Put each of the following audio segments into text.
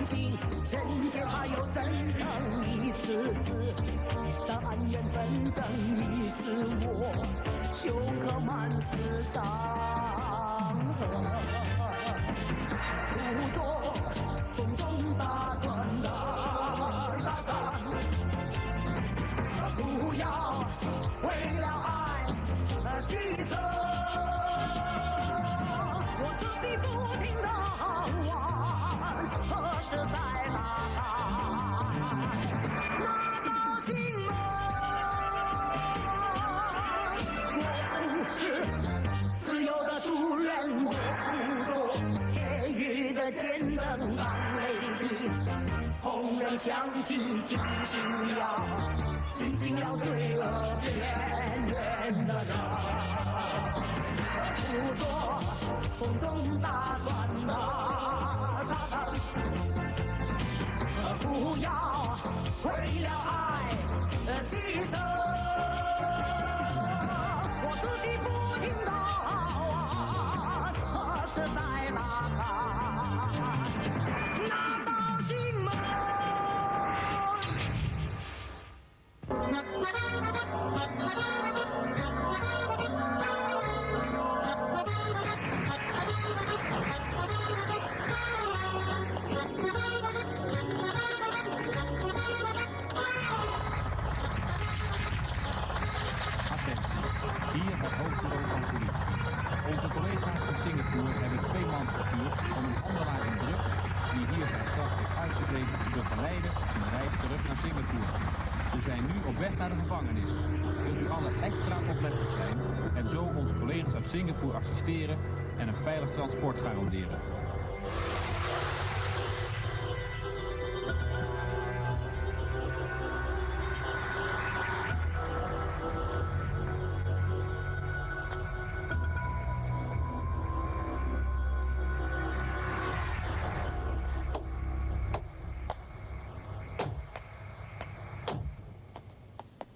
情，人间还有真正一次次的恩怨纷争，你是我胸口满是伤痕。途中风中打转的沙滩，不要为了爱而牺牲。我自己不停地问，何时再打开那道心门？我不是自由的主人，我不做天宇的见证。当泪滴轰然响起，惊醒了罪恶边缘的人。不做风中打转的沙滩，不要为了爱而牺牲。我自己不停地问，何时再打开那道心门？Hier het hoofdbureau van politie. Onze collega's in Singapore hebben 2 man gestuurd om een handelaar in drugs, die hier zijn straf heeft uitgezeten, te begeleiden op zijn reis terug naar Singapore. Ze zijn nu op weg naar de gevangenis. Wilt u alle extra oplettend zijn en zo onze collega's uit Singapore assisteren en een veilig transport garanderen.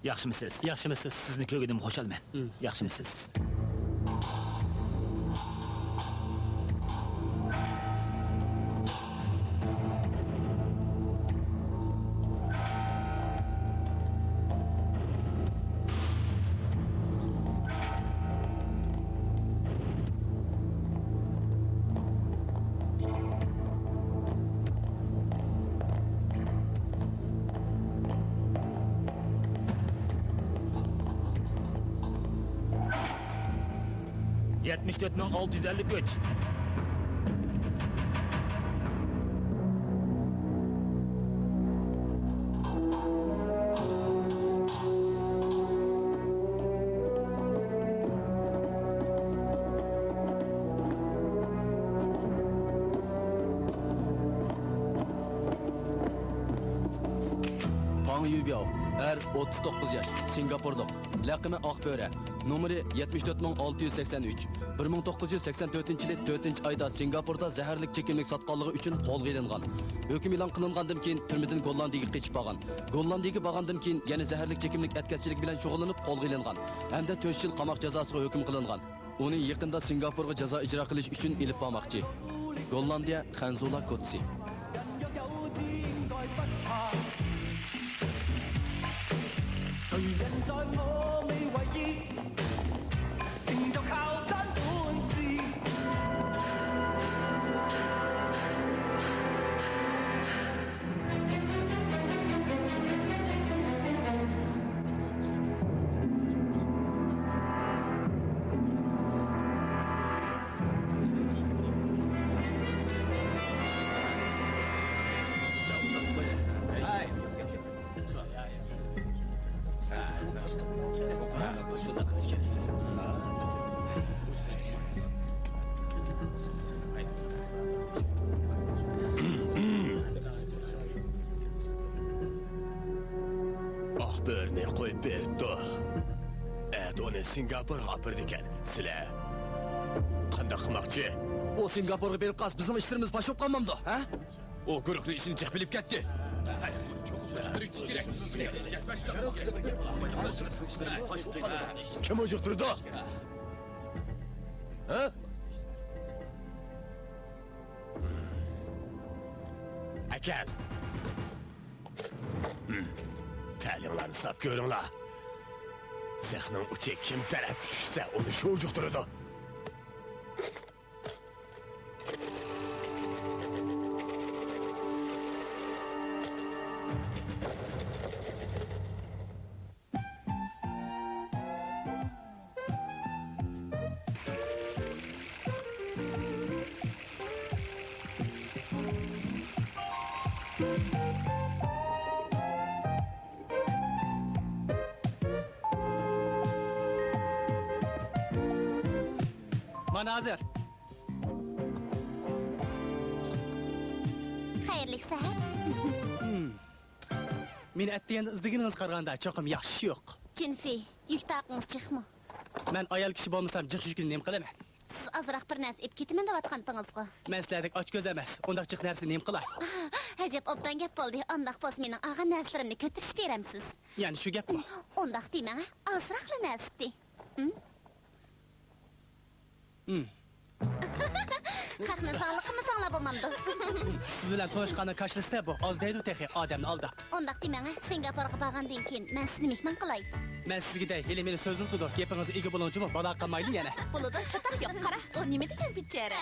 Yaxshimisiz? Yaxshimisiz? Sizni ko'rganim xushalman. Yaxshimisiz? Yetmiş 4.653. Pang Yubiao, 39 yaş, Singapurluq, laqimi Oqböre, numeri 74683. 1984-yili 4-oyda Singapurda zaharlik chekimlik sotganligi uchun qo'lga ilingan. Hukm e'lon qilingandan keyin turmadan Gollandiyaga qochib qolgan. Gollandiyaga borgandan keyin yana zaharlik chekimlik atkazchilik bilan shug'ullanib qo'lga ilingan. Hamda 4 yil qamoq jazosiga hukm qilingan. Uni yaqinda Singapurga jazo ijro qilish uchun ilib bormoqchi. Gollandiya Xanzula Kotsi. 谁人在我未為意，成就靠單本事。Oqbörni qo'yib berdi. Uni Singapurga olib bordi ekan. Sizlar qanday qilmoqchi? O Singapurga berib qolsa bizning ishlarimiz bosh bo'lib qolmamdi, ha? O guruhning ishini chiqib bilib ketdi. Kim o'jiqtirdi? Ha? ekan. Ta'limlarni sinab ko'ringlar. Sexning uchi kim taraf tushsa, uni shu juqtiradi. Mana hazır. Xayrlik səhər. Meni etdiganda izdigininiz qaraganda cho'qim yaxshi yo'q. Cinfi, yük taqınız çıxmı? Men ayol kishi bo'lmasam jiq yukini nem qilaman. Siz azraq bir narsa ep ketimen deyotqandingizga. Men sizlardek och ko'z emas. Undaq jiq narsa nem qilay. Ajab, obdan gap bo'ldi. Ondaq bo'lsa mening ag'a narslarimni ko'tarib beramsiz. Ya'ni shu gapmi? Ondaq demang, azraqla narsa. Haqni sog'liqmi sanglab bo'lmamdi. Siz bilan tanishgani kashlisda bu oz deydi texi odamni oldi. Ondaq demang, Singapurga borgandan keyin men sizni mehmon qilay. Men sizga hali meni so'zni tutur. Gapingizni ega bo'lunchimi? Balo qilmayli yana. Bo'ladi, chatar yo'q. Qara, u nima degan bichara.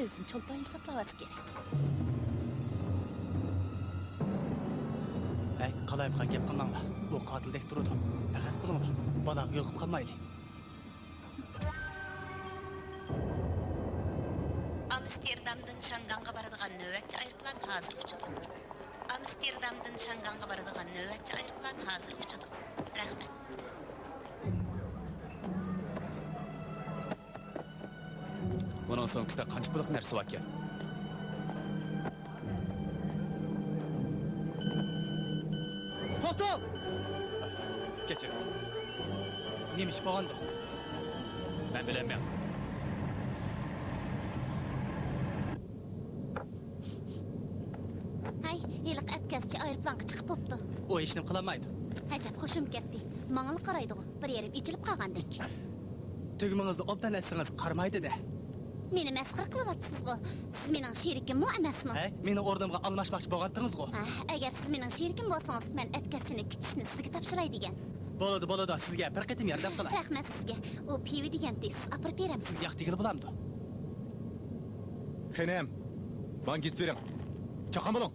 Özün çolpan hesaplavası gerek. Hey, qalayimqan gap qilmanglar. Bu qotildek turadi. Taqas bo'linglar. Baloq yo'qib qolmayli. Amsterdamdan Şangan'a baradigan növbetçi aeroplan hazır uçudu. Amsterdamdan Şangan'a baradigan növbetçi aeroplan hazır uçudu. Rahmet. Bunun so'ngida qancha pulliq narsa bor ekan? To'xtab! Kechir. Nima ish bo'lgandi? Men bilmayman. Hay, yiliq atkazchi aeroplanga chiqib bo'pti. O ishni qilamaydi. Ajab, xushim ketdi. Mang'il qaraydi. Bir yerim ichilib qolgandek. Tugmangizni obdan aytsangiz qarmaydi-da. Meni masxara qilyapsizmi? Siz mening sherikimmi emasmi? Hey, meni o'rnimga almashmoqchi bo'lgandingiz-ku. Agar siz mening sherikim bo'lsangiz, men atkazchini kutishni sizga topshiray degan. Bo'ladi, sizga bir qatim yordam qilay. Rahmat sizga. U pivi degan-dek, siz apirib beramsiz. Siz yoqtigil bo'lamdi. Xenem, man git verin. Çakan bulun.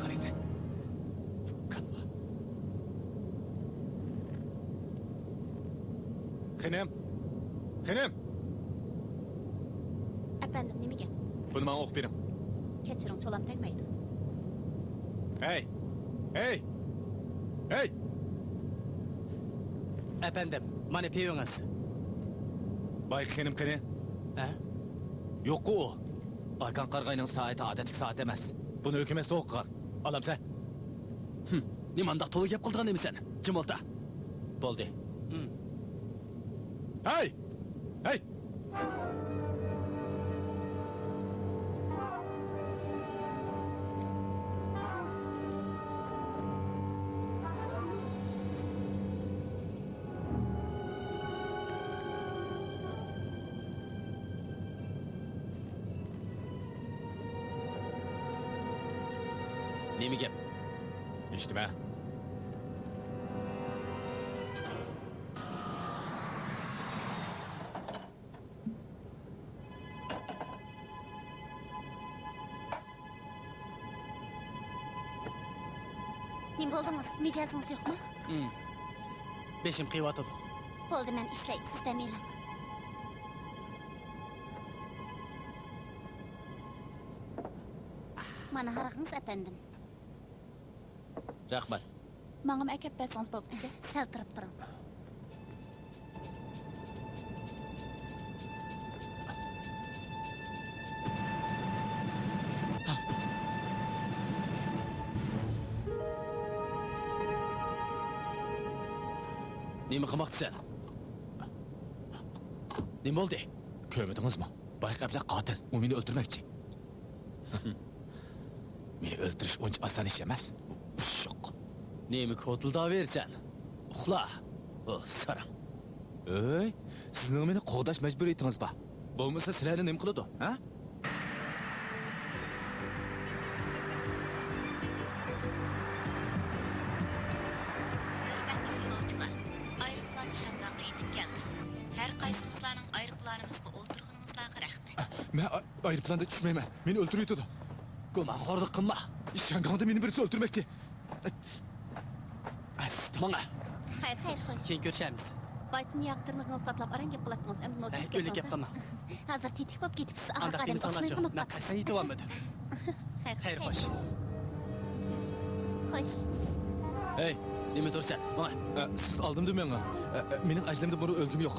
Qaraysan. Xenem. Xenem. Efendim, nimaga? Bunu bana o'qib bering. Kechiring, cho'lam tegmaydi. Hey. Hey. Hey. Efendim, mana pivingiz. Bay Xenem qani? Ha? Yo'q u. Arkan qarg'ayning soati odatlik soat emas. Buni hukumat o'qigan. Olamsan. Nimandaq to'la gap qildigan emisan? Kim olta? Bo'ldi. Hey. Hey. Nima gap? Eshitma. Nima bo'ldingiz? Mijozingiz yo'qmi? Beshim qiyyotidi. Bo'ldi, men ishlay, siz ta'minlang. Mana haraqingiz efendim. Rahmat. Mangam akab bersangiz bo'pti-ku. Sal turib turing. Nima qilmoqchisan? Nima bo'ldi? Ko'rmadingizmi? Bayqablar qotil. U meni o'ldirmoqchi. Meni o'ldirish uncha oson ish emas. Ushuq. Nima ko'tilda versan? Uxla. O, saram. Ey, sizning meni qo'g'dash majburiyatingiz bor. Bo'lmasa sizlarni nima qiladi, ha? Hörmətli yo'lovchilar, aeroplan Şanganga yetib keldi. Hər qaysınızlarning aeroplanimizga o'ltirganingizlarga rahmat. Men aeroplanda tushmayman. Meni o'ldirayotdi. Gumonxo'rlik qilma. Shangongda meni birisi o'ldirmoqchi. Mana. Xayr, xo'sh. Keyin ko'rishamiz. Baytın yaqtirlig'ingiz tatlab arang gap qiladingiz. Endi nochib O'lik gap qilma. Hozir tetik bo'lib ketibsiz. Anda Qadam demiz o'xshamay anajon. qilib Men qasdan yetib olmadim. Xayr, xo'sh. Xo'sh. Hey, nima tursan? Mana. Siz oldimda menga. Mening ajlimda buni o'lgim yo'q.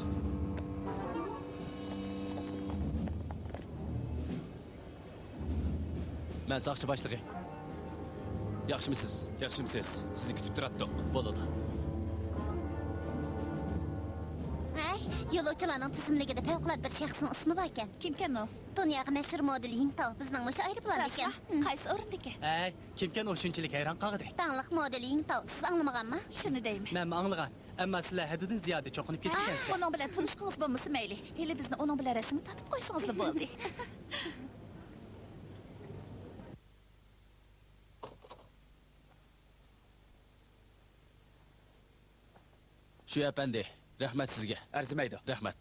Men soqchi boshlig'i. Yaxshimisiz? Yaxshimisiz? Sizni kutib turatdik. Bo'ladi. Hay, yo'lovchilarning tizimligida favqulodda bir shaxsning ismi bor ekan. Kimkan o? Dunyoga mashhur model Yingtao bizning o'sha aeroplan ekan. Qaysi o'rinda? Hey, kimkan o shunchalik hayron qoldi? Tanliq model Yingtao. Siz anglamaganmi? Shuni deyman. Men anglagan. Ammo sizlar haddidan ziyoda cho'qinib ketgansizlar. Uning bilan tanishqingiz bo'lmasa mayli. Hali bizni uning bilan rasmni tatib qo'ysangiz bo'ldi. Shu apandi, rahmat sizga. Arzimaydi. Rahmat.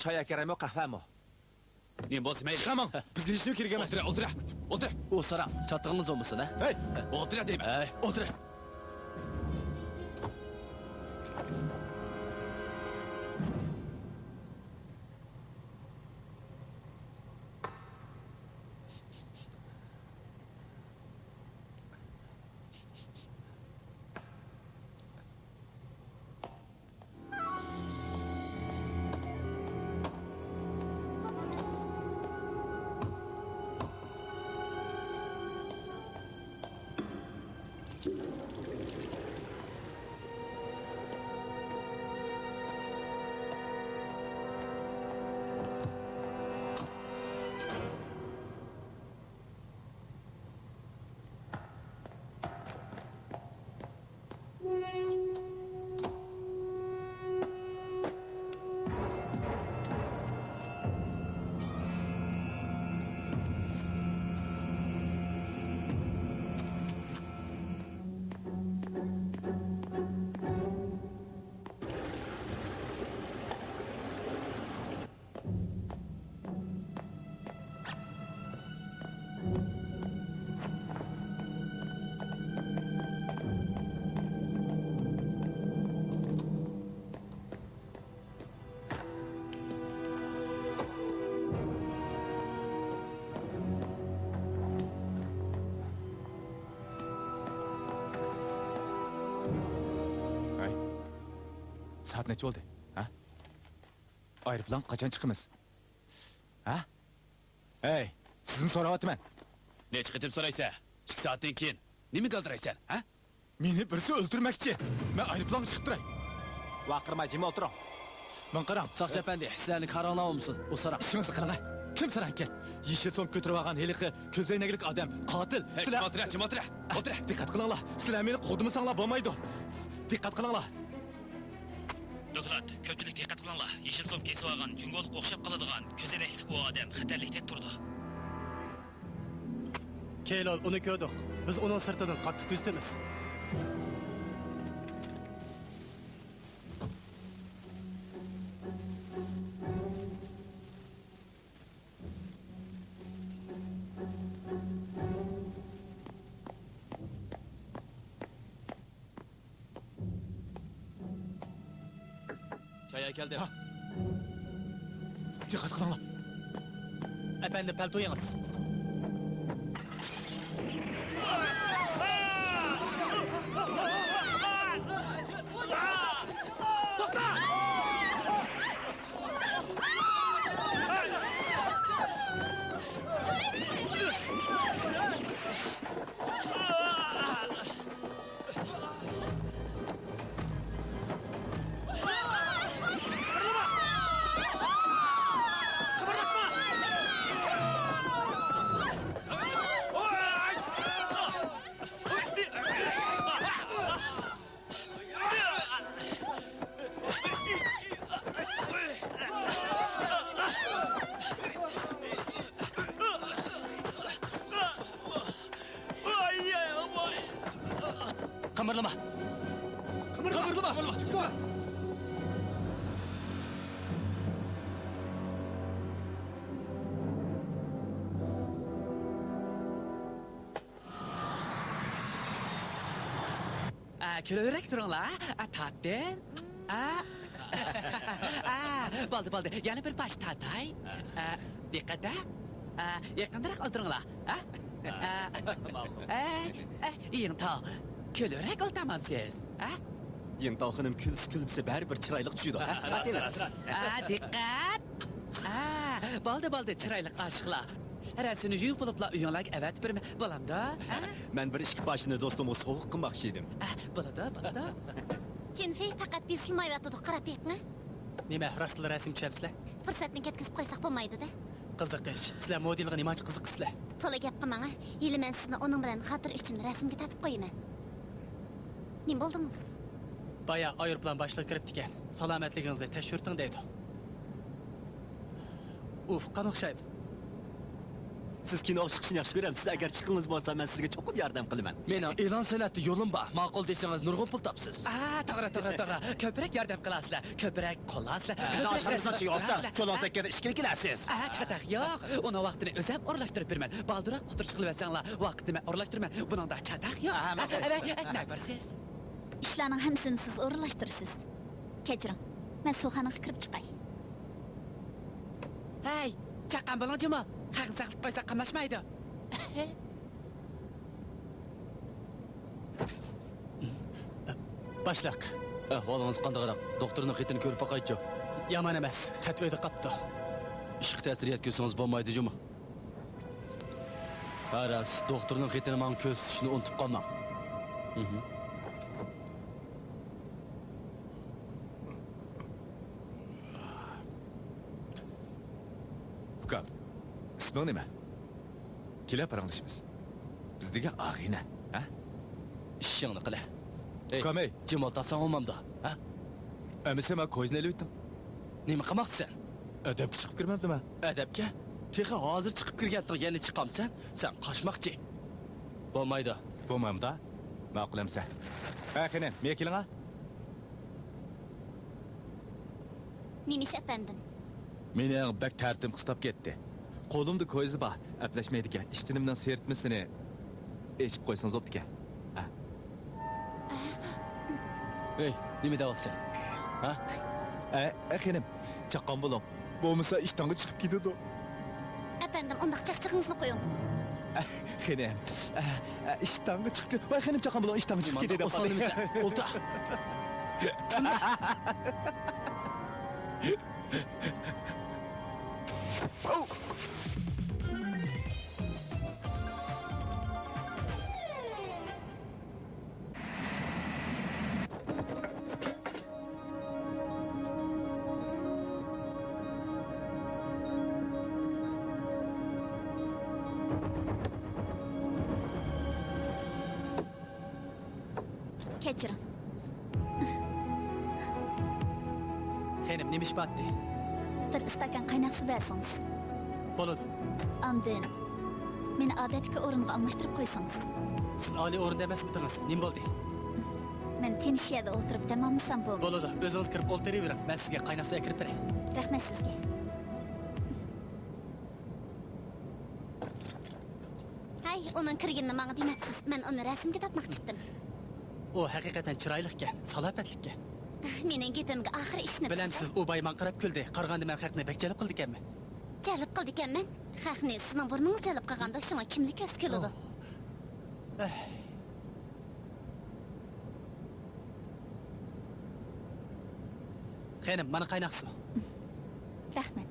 Choy kerakmi, qahvami? Men bo'lsa mayli. Chiqaman. Bizga hech nima kerak emas. O'tira. O'tira. O saram, chattig'ingiz bo'lmasin, ha? Hey, o'tira deyman. Hey, o'tira. Saat necha bo'ldi? Ha? Aeroplan qachon chiqamiz? Ha? Hey, sizni so'rayapman. Nech qitib so'raysa? 2 soatdan keyin nima qaldiraysan, ha? Meni birisi o'ldirmoqchi. Men aeroplanga chiqib turay. Vaqirma, jim o'tiring. Men qarang. Soqchi apandi, sizlarni qaroqlamamsiz? O saram. Ishingizga qarang. Kim saran ekan? Yeshil so'm ko'tarib olgan heliqi ko'zoynaklik odam, qotil. Sizlar o'tira, jim o'tira. O'tira. Diqqat qilinglar. Sizlar meni qo'dimsanglar bo'lmaydi. Diqqat qilinglar. Doklad, ko'pchilik diqqat qilinglar. Yeshil so'm kesib olgan, jungolik o'xshab qoladigan ko'zoynakli bu odam xatarlikda turdi. Keylol, uni ko'rdik. Biz uning sirtidan qattiq kuzatamiz. Çaya keldim. Diqqat qilinglar. Efendi paltoyingiz. Kımırlama. Kımırlama. Çıktı. Küleverek durunlar. Tattın. Baldı. Yani bir baş tatay. Dikkat et. Yakındırak oturunlar. Yıntağ. Küleverek ol tamam siz. Yıntağ hanım külüpse bari bir çıraylık düşüydü. Dikkat. Baldı çıraylık aşıqlar. Rəsini yuyup bulupla uyunlar evet bir balam da. Ben bir işki başını dostumu soğuk kılmak şeydim. Balada. Jennifer faqat biz silmayvatdı qarab etme. Nima rastlı resim çepsizlar? Fursatni ketkizib qo'ysak bo'lmaydi-da. Qiziq ish. Sizlar modelga nimachi qiziqsizlar? To'la gap qilmang. Yili men sizni uning bilan xotir uchun rasmga tatib qo'yaman. Nim bo'ldingiz? Baya aeroplan boshliq kiribdi ekan. Salomatligingizni tekshirting deydi. Qan o'xshaydi. Siz kino chiqishni yaxshi ko'ramsiz. Agar chiqingiz bo'lsa, men sizga cho'qib yordam qilaman. Mening e'lon san'ati yo'lim bor. Ma'qul desangiz nurg'un pul topsiz. To'g'ri. Ko'proq yordam qilasizlar. Ko'proq qo'llasizlar. Oshxonasiga yo'qda. Cho'lonsekka ishga kelasiz. Chataq yo'q. Uni vaqtini o'zim o'rlashtirib beraman. Baldiroq o'tirish qilaversanglar, vaqtni men o'rlashtiraman. Buningda chataq yo'q. Nima bo'lsiz? Ishlarning hammasini siz o'rinlashtirasiz. Kechiring. Men suvxonaga kirib chiqay. Hey, chaqqan bo'lingmi? Haqni saqlab qo'ysa qamlashmaydi. Boshliq. Ahvolingiz qandayroq? Doktorning xetini ko'rib boqaychi. Yomon emas. Xat uyda qolibdi. Ishga ta'sir yetkazsangiz bo'lmaydi-jimi? Aras, doktorning xetini men ko'z tutishni unutib qolmam. Ukam, isming nima? Kelib paranglashimiz. Bizga ag'ina, ha? Ishingni qila. Ukam, Jim oltasan olmamda, ha? Amisa men ko'zni ilib Nima qilmoqchisan? Adabga chiqib kirmabdimi? Adabga? Texi hozir chiqib kirgandan yana chiqamsan? Sen qochmoqchi. Bo'lmaydi. Bo'lmaydi. Ma'qulamsa. Xanim, men keling-a. Nimish efendim? Mening bak tartib qistab ketdi. Qo'limda ko'zi bor, aplashmaydi ekan. Ishtinimdan sertmisini echib qo'ysangiz bo'pti ekan. Ha. Ey, nima deyapsan? Ha? Xanim, chaqqon bo'ling. Bo'lmasa ishtonga chiqib ketadi. Efendim, undaq chaqchaqingizni qo'ying. Xanim, ishtonga chiqib ketdi. Voy xanim, chaqqon bo'ling, ishtonga chiqib ketdi. O'sonimsan. O'lta. Oh! Kechiring. Xanim, nima ish batdi? Bir istakan qaynoq suv bersangiz. Bo'ladi. Andin meni odatdagi o'ringa almashtirib qo'ysangiz. Siz oliy o'rinda emasmidingiz? Nima bo'ldi? Men tinish yerda o'tirib tamomlasam bo'ldi. Bo'ladi. O'zingiz kirib o'tiravering. Men sizga qaynoq suv kirib beray. Rahmat sizga. Hay, uning kirganini menga demabsiz. Men uni rasmga tatmoqchi edim. O haqiqatan chiroyli ekan, salobatli ekan. Mening gapimga oxir ishni. Bilamsiz, u bayman qarab kuldi. Qarg'anda men haqni bek jalb qildi ekanman. Jalb qildi ekanman. Haqni sizning burningiz jalb qilganda shunga kimni ko'z keladi? Xanim, mana qaynoq suv. Rahmat.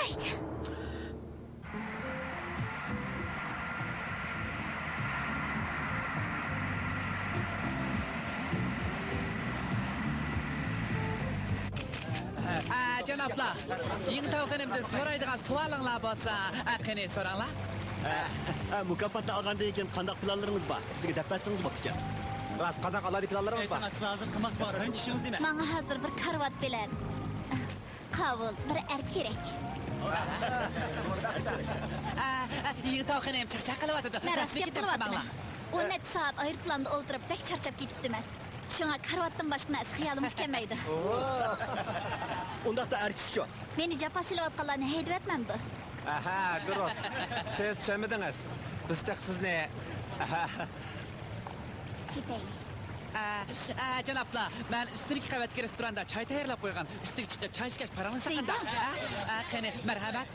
Ay! Janoblar, Yingtao xonimdan so'raydigan savolinglar bo'lsa, qani so'ranglar. Mukofotni olgandan keyin qanday planlaringiz bor? Bizga deb bersangiz bo'pti ekan. Rost qanday oladi planlaringiz bor? Siz hozir qimmat bor, birinchi ishingiz nima? Menga hozir bir karvat bilan qovul, bir er kerak. Yiğit tavxanayım çarşaq qılıvatıdı. Men rost gap qilyapman. 10 soat aeroplanda o'ltirib bek charchab ketibdiman. Shunga karavotdan boshqa narsa xiyolim kelmaydi. Undaqda erkishcho. Meni japa silayotganlarni haydayapman-da. Aha, durust. Siz tushunmadingiz. Bizda sizni Ketaylik. Janoblar, men üstünik qavatga restoranda choy tayyorlab qo'ygan. Ustiga chiqib choy ichgach parangiz saqanda. Qani, marhamat.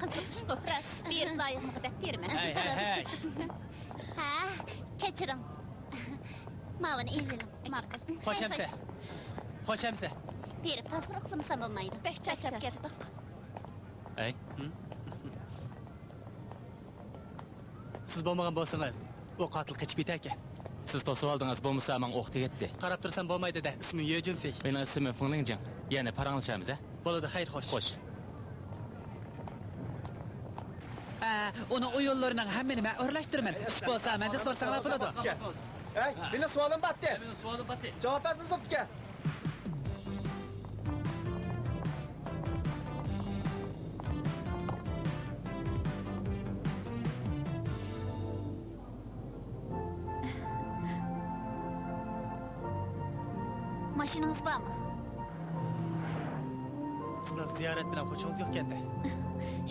Qiziqishqu. Rost, bir loyiqmi deb berma. Hey. Ha, kechiring. Mavini eviling. Ma'qul. Xo'shamsa. Berib tasvir qilmasam bo'lmaydi. Bek charchab ketdik. Ey. Siz bo'lmagan bo'lsangiz, u qotil qochib ketar. Siz to'sib oldingiz, bo'lmasa men o'q tegdi. Qarab tursam bo'lmaydi-da. Ismim Yejunfey. Mening ismim Fenglingjang. Yana paranglashamiz, a? Bo'ladi, xayr, xo'sh. Uni o'yinlarining hammani men o'rlashtiraman. Ish bo'lsa, menda so'rasanglar bo'ladi. Hey, meni savolim batdi. Mening savolim batdi. Javob bersin zopga. Mashinangiz bormi? Sizning ziyorat bilan xo'shingiz yo'q-kanda.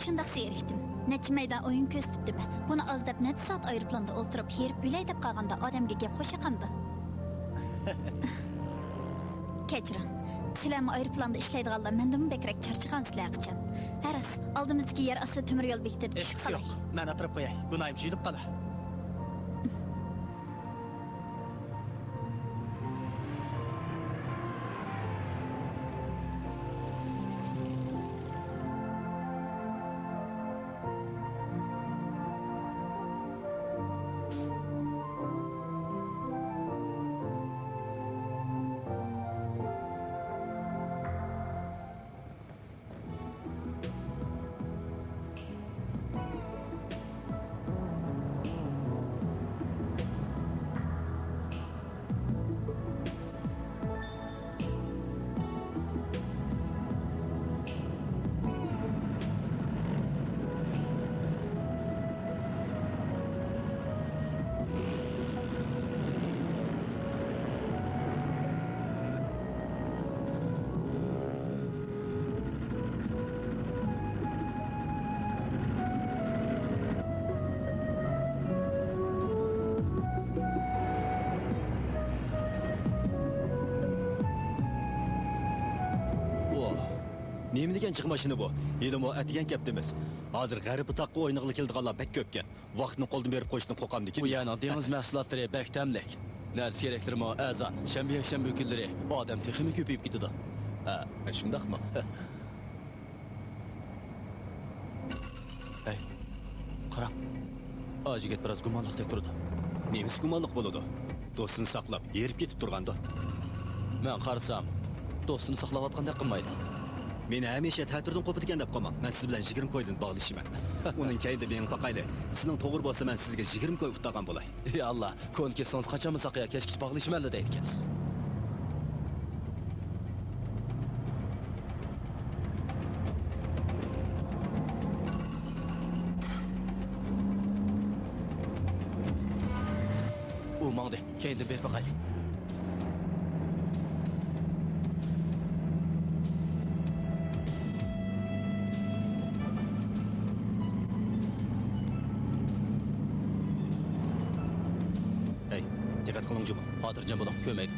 Shundoq zerikdim. Necha maydon o'yin ko'rsatibdi. Buni oz deb necha soat aeroplanda o'ltirib herib o'ylay deb qolganda odamga gap qo'shaqamdi. Kechiring. Sizlarmi aeroplanda ishlaydiganlar mendan bekrak charchagansizlar qachon. Haras, oldimizdagi yer ostida temir yo'l bekitib tushib qolay. Men apirib qo'yay. Gunoyim juyilib qoladi. Nemi degan chiq mashina bu? Elim o atigan kaptimiz. Hozir g'arib butoqqa o'ynag'ili keldiganlar bek ko'pkan. Vaqtni qo'ldan berib qo'yishni qo'qamdikin. Bu yana dengiz mahsulotlari bek tamlik. Narsa keraklarimi azon. Shanba kunlari odam texmi ko'payib ketadi. Ha, shundaqmi? Hey. Qarab. Ojiget biroz gumonliqdek turdi. Nemiz gumonliq bo'ladi? Do'stini saqlab, yerib ketib turganda. Men qarasam, do'stini saqlayotgandek qilmaydi. Meni hamisha ta'tirdan qo'pitgan deb qolmam. Men siz bilan 20 qo'ydan bog'lashman. Uning kayda men taqayli. Sizning to'g'ri bo'lsa men sizga 20 qo'y uftagan bo'lay. Ey Allah, ko'n kessangiz qachon saqaya kechkich bog'lashmaydi deydikansiz. U mangdi, keyinda berib baqayli. Xotirjam bo'ling, ko'maydi.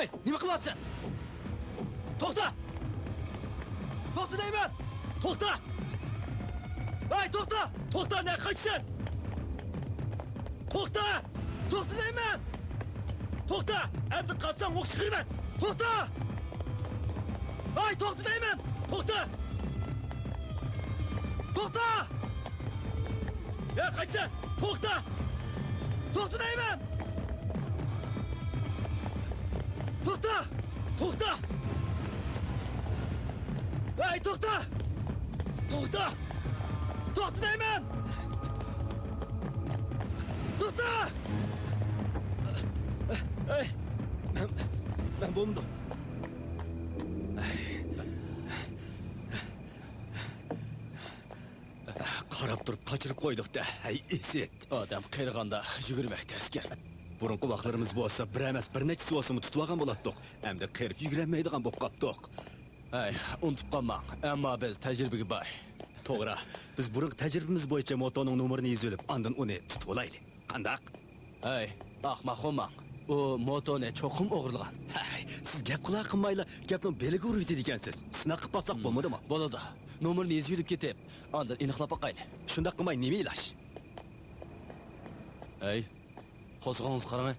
Hey, nima qilyapsan? To'xta! To'xta deyman! To'xta! Hey, to'xta! To'xta, ne qaçsan? To'xta! To'xta deyman! To'xta! Endi qaçsan o'q chiqiraman. To'xta! Hey, to'xta deyman! To'xta! To'xta! Ya qaçsan? To'xta! To'xta deyman! To'xta! To'xta! Hey, to'xta! To'xta! To'xta deyman! To'xta! Hey! Men bo'lmadim. Qarab turib qochirib qo'ydik-da. Hey, eset. Odam qirg'anda yugurmoqda askan. Burunqi vaqtlarimiz bo'lsa, bir emas, bir necha suvosimni tutib olgan bo'lardik. Endi qirib yugurolmaydigan bo'lib qoldik. Ay, unutib qolmang. Ammo biz tajribaga boy. To'g'ri. Biz burunqi tajribamiz bo'yicha motoning nomerini yozib olib, ondan uni tutib olaylik. Qandaq? Ay, ahmoq bo'lmang. U motoni cho'qim o'g'irlagan. Hay, siz gap qilmayla, gapni beliga urib ekansiz. Sinaq qilib baqsaq bo'lmadimi? Bo'ladi. Nomerni yozib olib ketib, ondan aniqlab boqaylik. Shunda qilmay nima ilash? Ay, qo'zg'ongiz qaramang.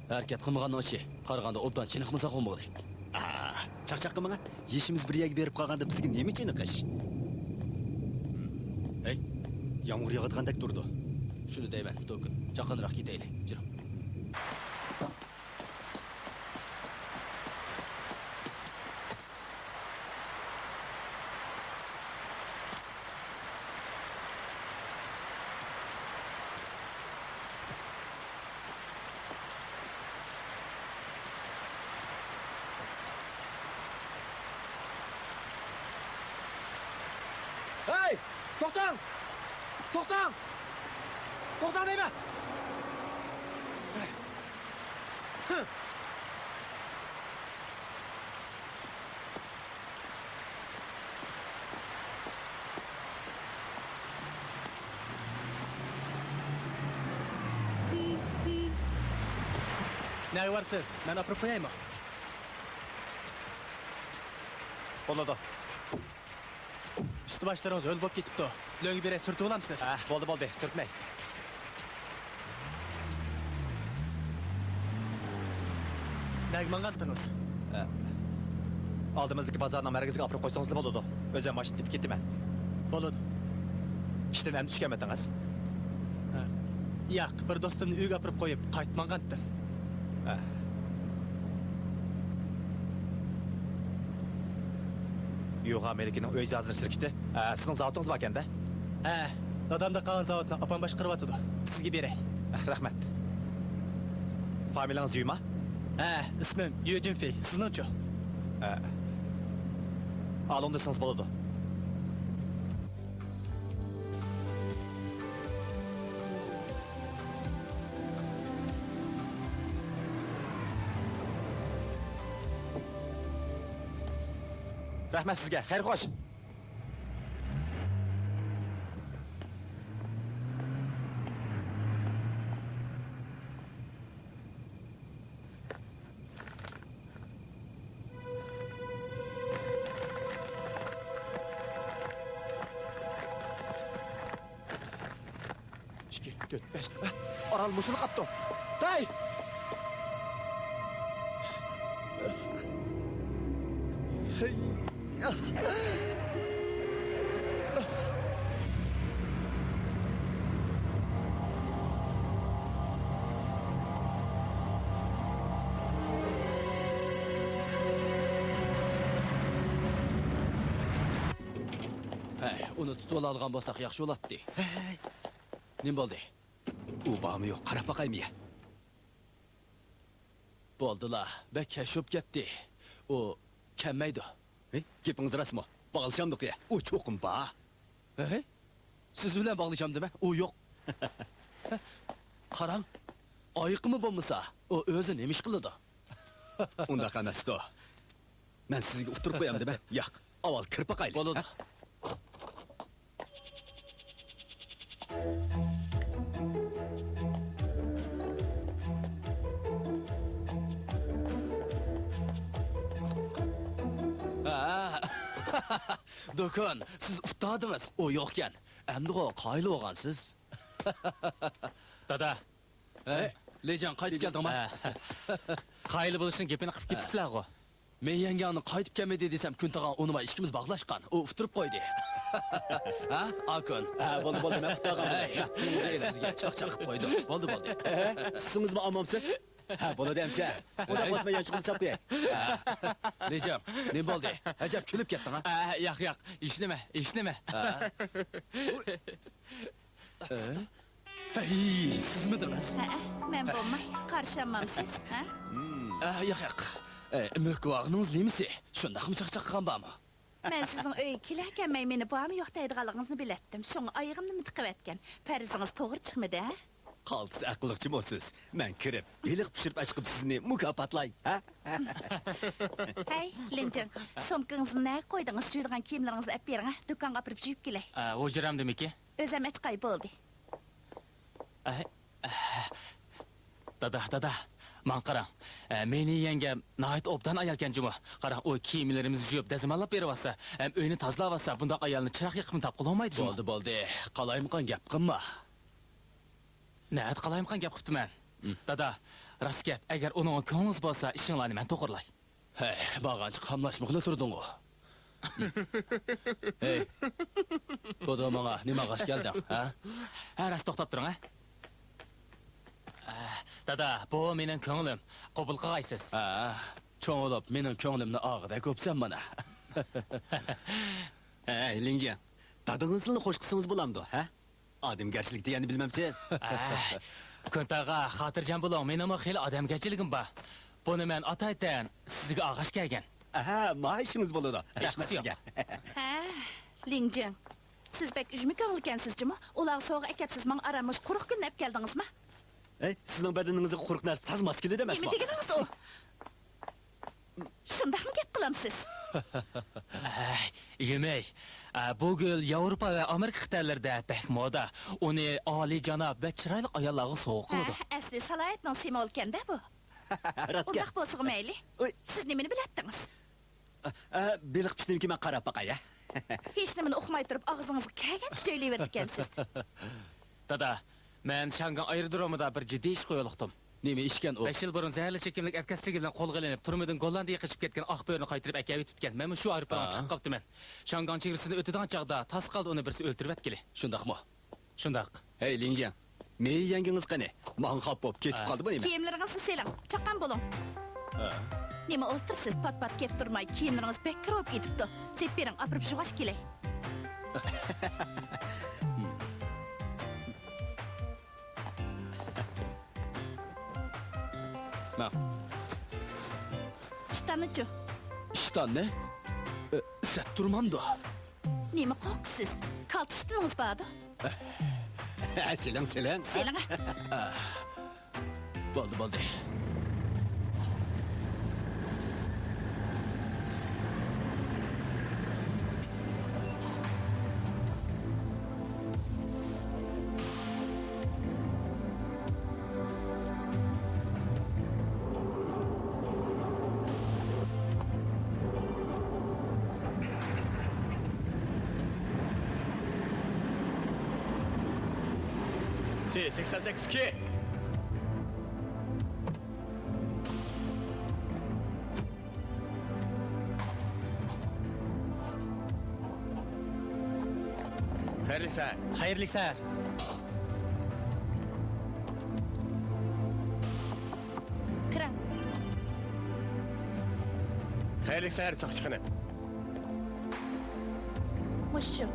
Harakat qilmagan ochi, qaraganda obdan chiniqmasa qo'ymoqdik. Chaqchaq qilmang. Yeshimiz bir yag berib qolganda bizga nima chiniqish? Hey, yomg'ir yog'adigandak turdi. Shuni deyman, to'kin. Chaqinroq ketaylik. Jiring. Hey! To'xtang! To'xtang! To'xtang deyman! Ne varsiz? Ben apırıp koyayım mı? Bo'ladi. Üstü başlarınız öl bop ketipti. Löngü bire sürtü olamsız. Bo'ldi, sürtmey. Nagman qattınız? Aldığımızdaki pazardan merkezine apırıp koysanız da bo'ladi. Özüm başını tip ketdim ben. Bo'ladi. İşten hem düşkemediniz. Yo'q, bir do'stimni uyga apirib qo'yib, qaytman qatdim. Yo'q, Amerika'nın o'zi hazır şirketi. Sizin zavodingiz bor ekanda? Dadamda qolgan zavodni opam boshqaryapti. Sizga beray. Rahmat. Familiyangiz Yuma? Ismim Yujinfey. Sizningchi? Al onda siz bo'ladi. Rahmat sizga. Xayr xo'sh. İki, dört, beş. Oral mushuni qapti. Hey! Hey! Hey, uni tutib oladigan bo'lsak yaxshi bo'ladi. Nima bo'ldi? U bormi yo'q, qarab boqaymi? Bo'ldilar, bek kashib ketdi. U kelmaydi. Gapingiz rasmi? Bog'lashamdiq-ya. U cho'qim bor. Siz bilan bog'lashamdimi? U yo'q. Qarang, oyiqmi bo'lmasa, u o'zi nima ish qiladi? Undaqa emas-da. Men sizga uqtirib qo'yamdimi? Yo'q. Avval kirib boqaylik. Bo'ladi. Dokun, siz uftadınız, o yokken. Emdi o, kaylı oğansız. Dada. Lejan, qaytib keldin mi? Kaylı buluşun gepini qıp ketipsizlar go. Men yengani qaytib kelmedi desem, kun tag'an unima ishkimiz bog'lashgan. U uftirib qo'ydi. Ha, Akun. Bo'ldi, men uftag'an. Sizga chaqchaq qilib qo'ydim. Bo'ldi. Sizingizmi ammamsiz? Ha, bo'ladi hamsa. Unda bosmagan chiqib sap qo'yay. Lejan, ne bo'ldi? Ajab kulib ketding, ha? Yo'q, ishnima. Hey, sizmidiniz? Men bo'lmay, qarshamamsiz, ha? Yo'q. Mökvağınız nemisi? Şundaqmı çaqçaq qilgan bormi? Men sizning uyga kelarkan meni bormi yo'q deydiganligingizni biletdim. Şoňa ayyg'imni mitqib etgan. Farizingiz to'g'ri chiqmadi, ha? Qaltis aqliqchimisiz? Men kirib, beliq pishirib chiqib sizni mukofotlay, ha? Hey, Linjin, sumkangizni nega qo'ydingiz? Yuydigan kiyimlaringizni olib bering, ha? Do'konga olib yuvib kelay. O'jiramdimiki? O'zim achqay bo'ldi. Dada. Man qarang, meni yengam nahayat obdan ayalkan juma. Qarang, o kiyimlarimizni yuvib, dazmallab beribsa, uyni tozalabsa, bundaq ayalni chiroq yiqib topib olmaydi juma. Bo'ldi. Qalayimqan gap qilma. Nayat qalayimqan gap qilibman. Dada, rost gap, agar uning ko'nglingiz bo'lsa, ishinglarni men to'g'irlay. Hey, bag'anchi qamlashmoqla turding-ku. Hey. Bodo menga nima qash kelding, ha? Rost to'xtab turing, ha? Dada, bu mening ko'nglim. Qabul qilg'aysiz. Cho'ng'ilib, mening ko'nglimni og'ida ko'psan mana. Hey, Linjian. Dadingizni xush qilsangiz bo'lamdi, ha? Odamgarchilik deganni bilmamsiz? Kuntaga xotirjam bo'ling, mening xil odamgarchiligim bor. Buni men ataydan sizga og'ash kelgan. Maishingiz bo'ladi. Rahmatga. Ha, Linjin. Siz bek ujmi ko'ngilkansizmi? Ular so'g'a akapsiz, men aramosh quruq kunni olib keldingizmi? Sizning badaningizga quruq narsa tazmas keladi emasmi? Nima deganingiz u? Shundaqmi gap qilamsiz? Yemey. Bu gul Yevropa va Amerika qit'alarida pek moda. Uni oliyjanob va chiroyli ayollarga sovg'a qiladi. Asli salohiyatning sima olganda bu. Rostga. Undaq bo'lsa mayli. Siz nimani biladingiz? Beliq pishnimki men qarab baqay, ha? Hech nimani o'qimay turib og'zingizga kelgan joylayverdi ekansiz. Dada, men Shangan aerodromida bir jiddiy ish qo'yoldim. Nima ishkan u? 5 yil burun zaharli chekimlik atkasligidan qo'lga olinib, turmadan Gollandiyaga qochib ketgan oqbörni qaytirib akaviy tutgan. Men shu aeroplan chiqib qoptiman. Shangan chegarasidan o'tadigan chaqda tas qoldi, uni birisi o'ltirib atgili. Shundaqmi? Shundaq. Hey, Linjian. Men yangingiz qani? Men xop bo'lib ketib qoldimi nima? Kiyimlaringizni selang, chaqqan bo'ling. Nima o'ltirsiz, pat-pat kelib turmay, kiyimlaringiz bek kirib ketibdi. Sep bering, opirib shugash kelay. İştanı-chu? İştan ne? Set durmamdı. Nima qo'rqsiz? Kaltishdingiz bordi? Selang. Selang. Bo'ldi. C88K. Xayrli sahar. Kiring. Xayrli sahar soqchiqini. Mushu.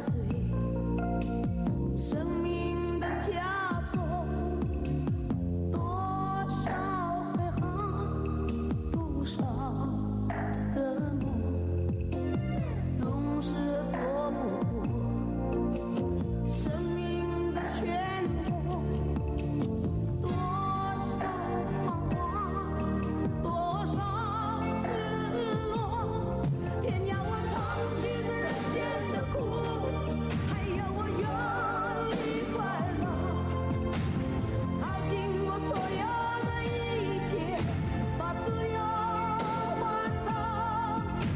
岁，生命的枷锁，多少悔恨，多少折磨，总是躲不过生命的漩